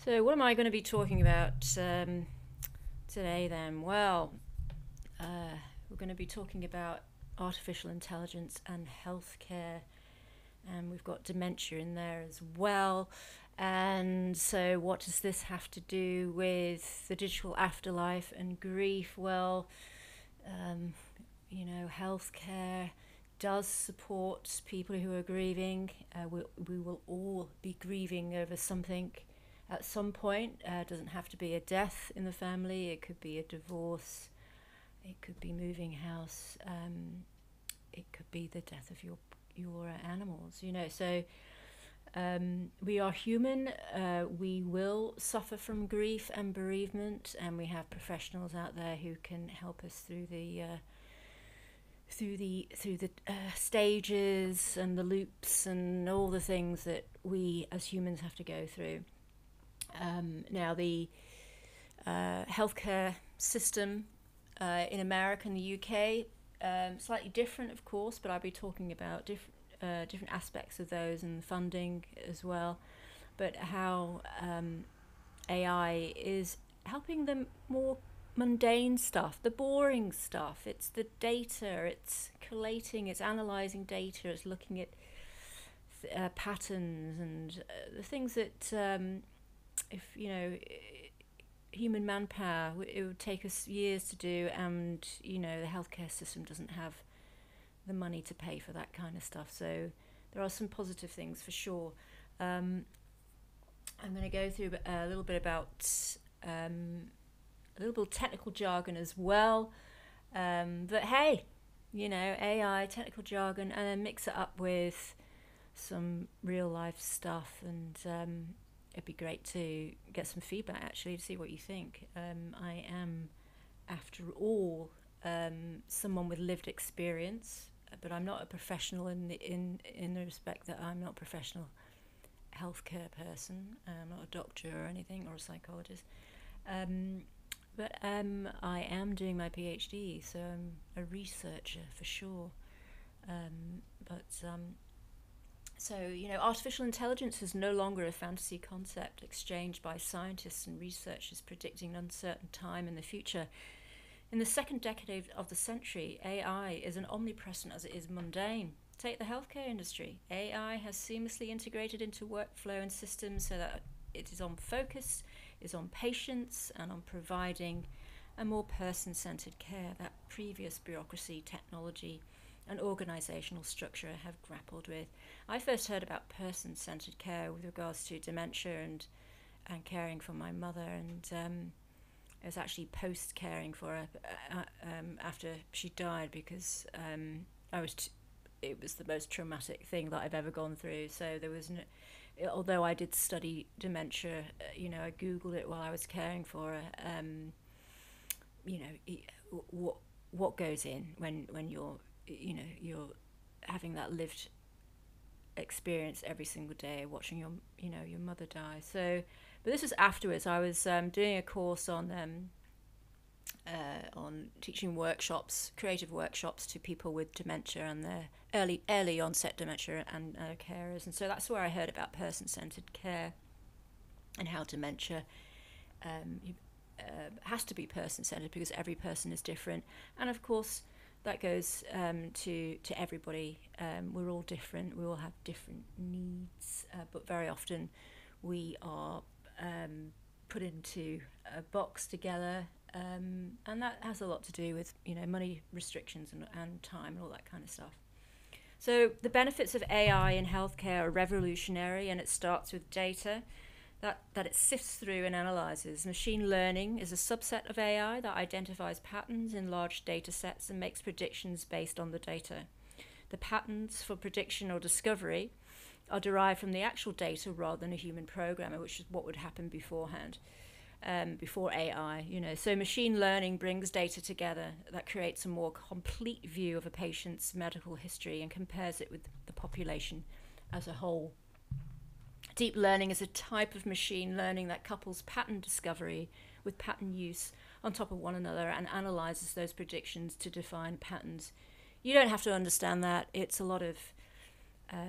So, what am I going to be talking about today then? Well, we're going to be talking about artificial intelligence and healthcare, and we've got dementia in there as well. And so, what does this have to do with the digital afterlife and grief? Well, um, healthcare does support people who are grieving. We will all be grieving over something at some point. It doesn't have to be a death in the family, it could be a divorce, it could be moving house, it could be the death of your animals, So we are human. We will suffer from grief and bereavement, and we have professionals out there who can help us through the stages and the loops and all the things that we as humans have to go through. Now, the healthcare system in America and the UK, slightly different, of course, but I'll be talking about different aspects of those and funding as well. But how AI is helping them more mundane stuff, the boring stuff. It's the data, it's collating, it's analysing data, it's looking at patterns and the things that if human manpower, it would take us years to do, and the healthcare system doesn't have the money to pay for that kind of stuff. So there are some positive things for sure. I'm going to go through a little bit about a little bit of technical jargon as well. But hey, AI, technical jargon, and then mix it up with some real life stuff. And it'd be great to get some feedback, actually, to see what you think. I am, after all, someone with lived experience, but I'm not a professional in the respect that I'm not a professional healthcare person. I'm not a doctor or anything, or a psychologist. But I am doing my PhD, so I'm a researcher for sure. Artificial intelligence is no longer a fantasy concept exchanged by scientists and researchers predicting an uncertain time in the future. In the second decade of the century, AI is as omnipresent as it is mundane. Take the healthcare industry. AI has seamlessly integrated into workflow and systems so that it is on focus, is on patients, and on providing a more person-centered care that previous bureaucracy, technology, and organisational structure have grappled with. I first heard about person-centered care with regards to dementia and caring for my mother, and it was actually post-caring for her after she died, because it was the most traumatic thing that I've ever gone through. So there was although I did study dementia, I googled it while I was caring for her. What goes in when you're having that lived experience every single day, watching your mother die. So, but this was afterwards. I was doing a course on teaching workshops, creative workshops, to people with dementia and their early onset dementia and carers. And so that's where I heard about person-centered care and how dementia has to be person-centered because every person is different. And of course, that goes to everybody. We're all different. We all have different needs, but very often we are put into a box together. And that has a lot to do with money restrictions and time and all that kind of stuff. So the benefits of AI in healthcare are revolutionary, and it starts with data that it sifts through and analyzes. Machine learning is a subset of AI that identifies patterns in large data sets and makes predictions based on the data. The patterns for prediction or discovery are derived from the actual data rather than a human programmer, which is what would happen beforehand. Before AI, So machine learning brings data together that creates a more complete view of a patient's medical history and compares it with the population as a whole. Deep learning is a type of machine learning that couples pattern discovery with pattern use on top of one another and analyzes those predictions to define patterns. You don't have to understand that. It's a lot of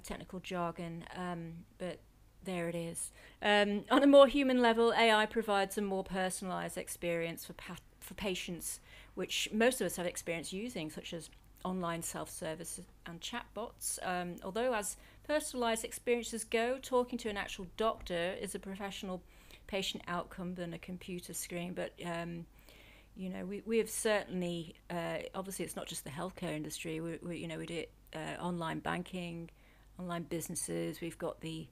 technical jargon, but There it is. On a more human level, AI provides a more personalized experience for patients, which most of us have experience using, such as online self-service and chatbots. Although as personalized experiences go, talking to an actual doctor is a professional patient outcome than a computer screen. But we have certainly, obviously, it's not just the healthcare industry. We do it, online banking, online businesses. We've got the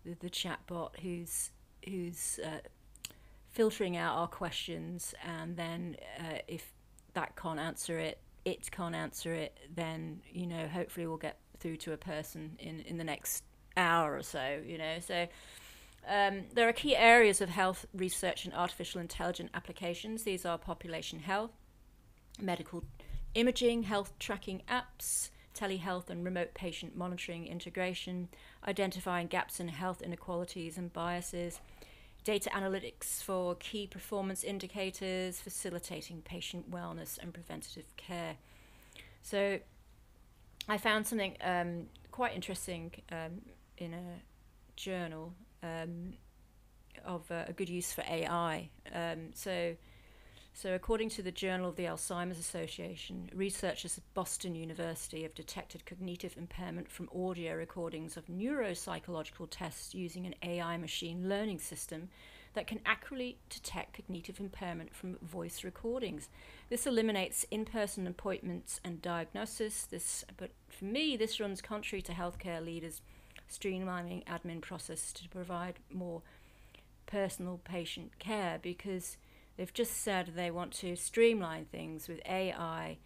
chatbot who's filtering out our questions, and then if that can't answer it, then hopefully we'll get through to a person in the next hour or so. So there are key areas of health research and artificial intelligence applications. These are population health, medical imaging, health tracking apps, telehealth and remote patient monitoring integration, identifying gaps in health inequalities and biases, data analytics for key performance indicators, facilitating patient wellness and preventative care. So I found something quite interesting in a journal of a good use for AI. So according to the Journal of the Alzheimer's Association, researchers at Boston University have detected cognitive impairment from audio recordings of neuropsychological tests using an AI machine learning system that can accurately detect cognitive impairment from voice recordings. This eliminates in-person appointments and diagnosis. But for me, this runs contrary to healthcare leaders streamlining admin process to provide more personal patient care, because they've just said they want to streamline things with AI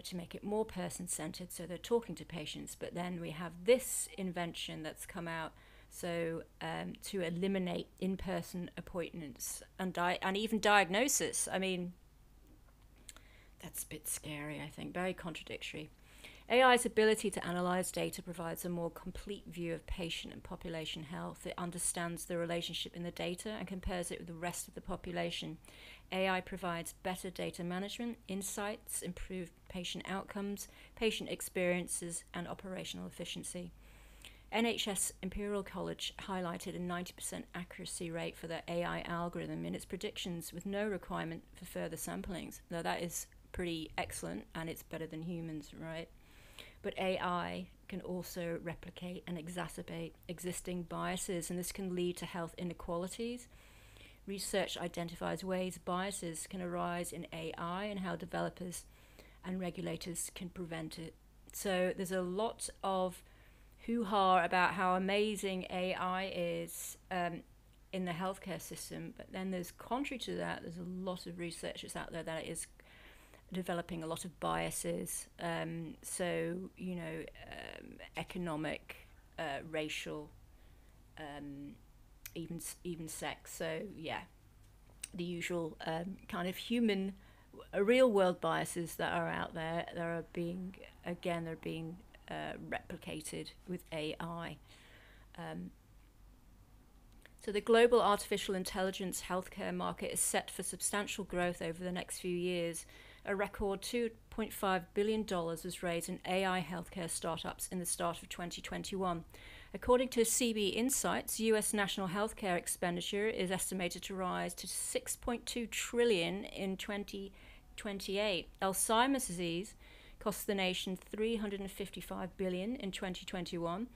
to make it more person-centered, so they're talking to patients. But then we have this invention that's come out, so to eliminate in-person appointments and even diagnosis. I mean, that's a bit scary, I think, very contradictory. AI's ability to analyze data provides a more complete view of patient and population health. It understands the relationship in the data and compares it with the rest of the population. AI provides better data management, insights, improved patient outcomes, patient experiences, and operational efficiency. NHS Imperial College highlighted a 90% accuracy rate for their AI algorithm in its predictions with no requirement for further samplings. Now that is pretty excellent, and it's better than humans, right? But AI can also replicate and exacerbate existing biases, and this can lead to health inequalities. Research identifies ways biases can arise in AI and how developers and regulators can prevent it. So there's a lot of hoo-ha about how amazing AI is in the healthcare system, but then there's, contrary to that, there's a lot of research that's out there that it is developing a lot of biases, economic, racial, even sex. So yeah, the usual kind of human, real world biases that are out there that are being replicated with AI. So the global artificial intelligence healthcare market is set for substantial growth over the next few years. A record $2.5 billion was raised in AI healthcare startups in the start of 2021. According to CB Insights, US national healthcare expenditure is estimated to rise to $6.2 trillion in 2028. Alzheimer's disease cost the nation $355 billion in 2021,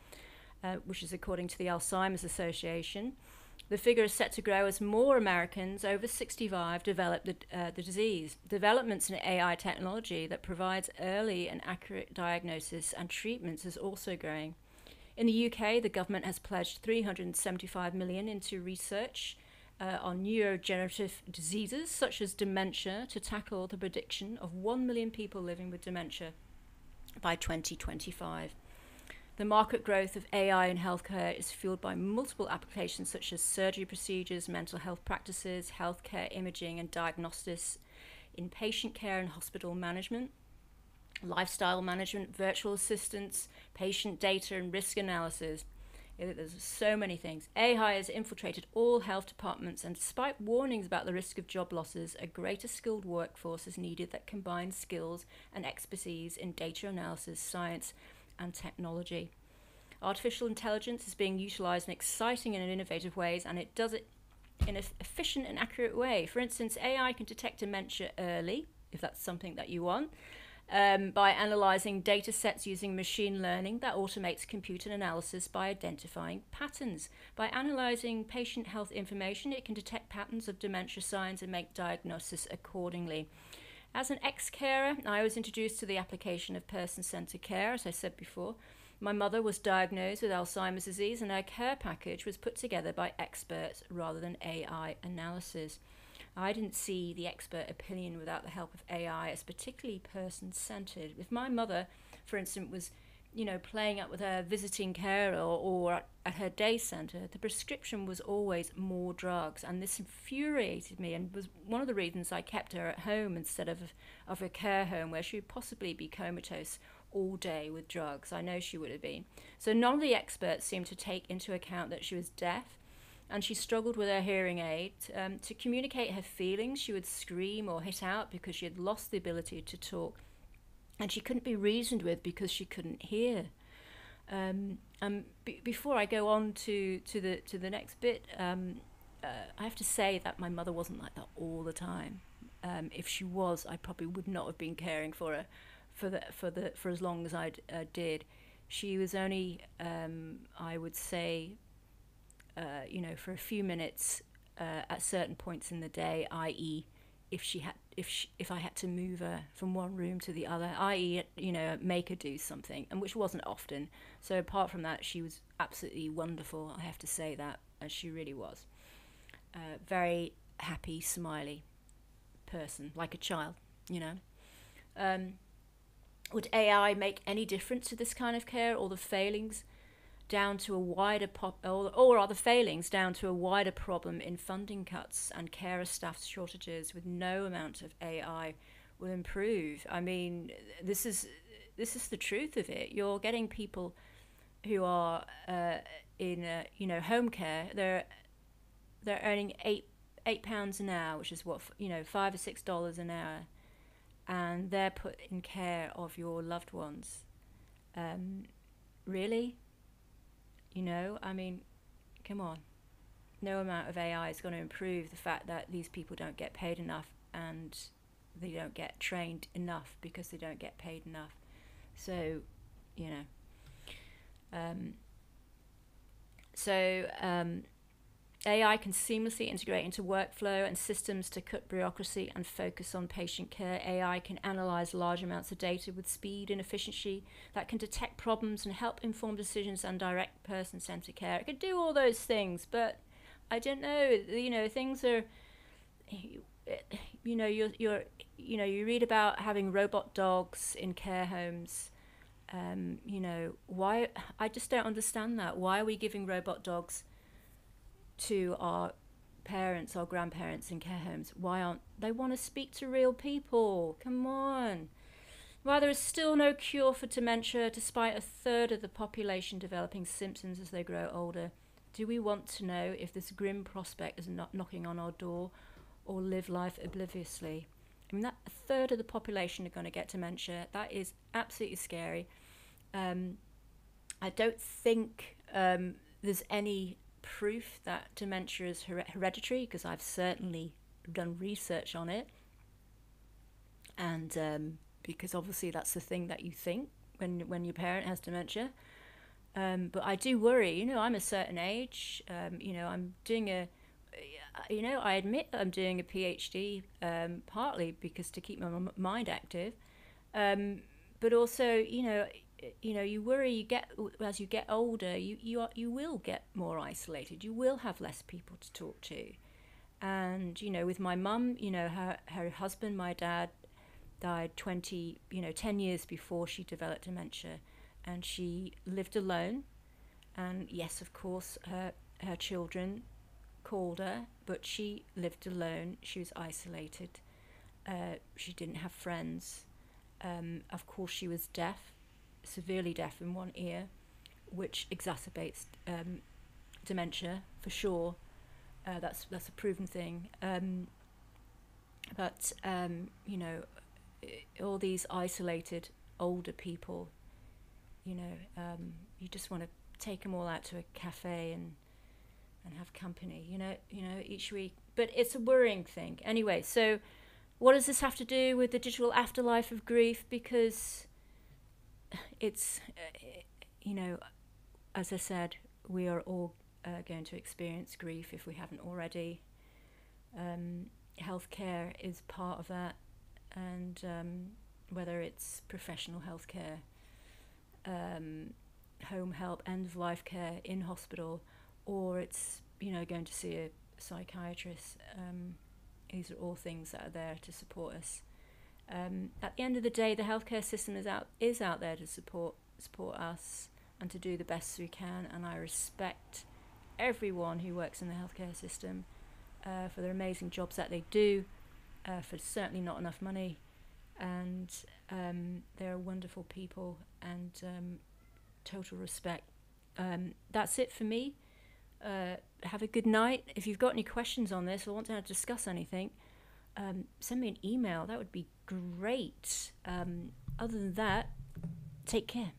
which is according to the Alzheimer's Association. The figure is set to grow as more Americans over 65 develop the disease. Developments in AI technology that provides early and accurate diagnosis and treatments is also growing. In the UK, the government has pledged $375 million into research on neurodegenerative diseases such as dementia to tackle the prediction of 1 million people living with dementia by 2025. The market growth of AI in healthcare is fueled by multiple applications such as surgery procedures, mental health practices, healthcare imaging and diagnostics in patient care and hospital management, lifestyle management, virtual assistants, patient data and risk analysis. There's so many things. AI has infiltrated all health departments, and despite warnings about the risk of job losses, a greater skilled workforce is needed that combines skills and expertise in data analysis, science, and technology. Artificial intelligence is being utilised in exciting and innovative ways, and it does it in an efficient and accurate way. For instance, AI can detect dementia early, if that's something that you want, by analysing data sets using machine learning that automates computer analysis by identifying patterns. By analysing patient health information, it can detect patterns of dementia signs and make diagnosis accordingly. As an ex-carer, I was introduced to the application of person-centred care, as I said before. My mother was diagnosed with Alzheimer's disease, and her care package was put together by experts rather than AI analysis. I didn't see the expert opinion without the help of AI as particularly person-centred. If my mother, for instance, was, playing up with her visiting carer or at her day centre, the prescription was always more drugs, and this infuriated me and was one of the reasons I kept her at home instead of a care home where she would possibly be comatose all day with drugs. I know she would have been. So none of the experts seemed to take into account that she was deaf, and she struggled with her hearing aid. To communicate her feelings, she would scream or hit out because she had lost the ability to talk, and she couldn't be reasoned with because she couldn't hear. Before I go on to the next bit, I have to say that my mother wasn't like that all the time. If she was, I probably would not have been caring for her for as long as I did. She was only, I would say, for a few minutes at certain points in the day, i.e., if I had to move her from one room to the other, i.e., make her do something, and which wasn't often. So apart from that, she was absolutely wonderful. I have to say that, as she really was. Very happy, smiley person, like a child, Would AI make any difference to this kind of care, or the failings down to a wider or are the failings down to a wider problem in funding cuts and carer staff shortages with no amount of AI will improve? I mean, this is the truth of it. You're getting people who are in home care. They're earning £8 an hour, which is what, $5 or $6 an hour, and they're put in care of your loved ones. Really? I mean, come on. No amount of AI is going to improve the fact that these people don't get paid enough, and they don't get trained enough because they don't get paid enough. So, AI can seamlessly integrate into workflow and systems to cut bureaucracy and focus on patient care. AI can analyze large amounts of data with speed and efficiency that can detect problems and help inform decisions and direct person-centered care. It can do all those things, but I don't know. Things are. You read about having robot dogs in care homes. Why? I just don't understand that. Why are we giving robot dogs to our parents or grandparents in care homes? Why aren't they want to speak to real people? Come on. While there is still no cure for dementia, despite a third of the population developing symptoms as they grow older, do we want to know if this grim prospect is not knocking on our door, or live life obliviously? I mean, that a third of the population are going to get dementia. That is absolutely scary. I don't think there's any proof that dementia is hereditary, because I've certainly done research on it, and because obviously that's the thing that you think when your parent has dementia. But I do worry. I'm a certain age. I'm doing I admit that I'm doing a PhD, partly because to keep my mind active, but also you worry. As you get older, you will get more isolated. You will have less people to talk to, and with my mum, her husband, my dad, died 10 years before she developed dementia, and she lived alone. And yes, of course, her children called her, but she lived alone. She was isolated. She didn't have friends. Of course, she was deaf, severely deaf in one ear, which exacerbates dementia for sure. That's a proven thing. But all these isolated older people, you just want to take them all out to a cafe and have company, each week. But it's a worrying thing. Anyway, so what does this have to do with the digital afterlife of grief? Because it's, as I said, we are all going to experience grief if we haven't already. Healthcare is part of that, and whether it's professional healthcare, home help, end-of-life care in hospital, or it's going to see a psychiatrist. These are all things that are there to support us. At the end of the day, the healthcare system is out there to support us and to do the best we can. And I respect everyone who works in the healthcare system for their amazing jobs that they do, for certainly not enough money, and they're wonderful people, and total respect. That's it for me. Have a good night. If you've got any questions on this or want to discuss anything, send me an email. That would be great. Other than that, take care.